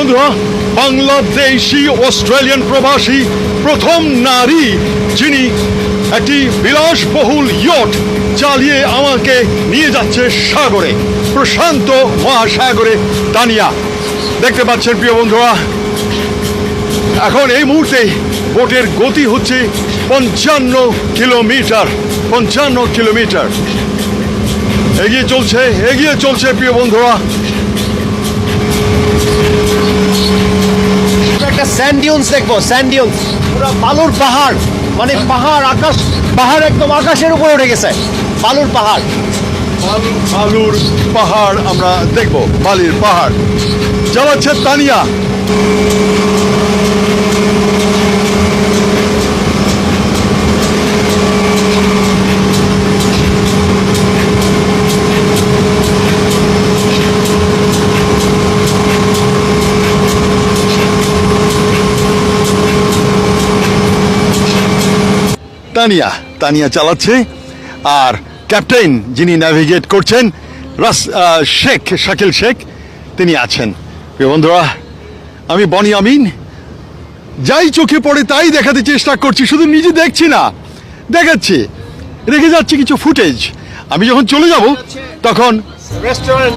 বন্ধুরা, বাংলাদেশি অস্ট্রেলিয়ান প্রবাসী প্রথম নারী যিনি একটি বিলাসবহুল ইয়ট চালিয়ে আমাকে নিয়ে যাচ্ছে সাগরে, প্রশান্ত মহাসাগরে। তানিয়া, দেখতে পাচ্ছেন প্রিয় বন্ধুরা, এখন এই মুহূর্তে বোটের গতি হচ্ছে 55 কিলোমিটার। 55 কিলোমিটার এগিয়ে চলছে প্রিয় বন্ধুরা। একটা স্যান্ড ডিউনস দেখবো, স্যান্ড ডিউনস, পুরো বালুর পাহাড়, মানে পাহাড়, আকাশ, পাহাড় একদম আকাশের উপরে উঠে গেছে, বালুর পাহাড়। বালুর পাহাড় আমরা দেখব, বালির পাহাড়। চালাচ্ছে তানিয়া। তানিয়া চালাচ্ছে, আর ক্যাপ্টেন যিনি ন্যাভিগেট করছেন শাকিল শেখ তিনি আছেন। প্রিয় বন্ধুরা, আমি বনি আমিন, যাই চোখে পড়ে তাই দেখাতে চেষ্টা করছি, শুধু নিজে দেখছি না, দেখাচ্ছি, রেখে যাচ্ছি কিছু ফুটেজ। আমি যখন চলে যাব তখন রেস্টুরেন্ট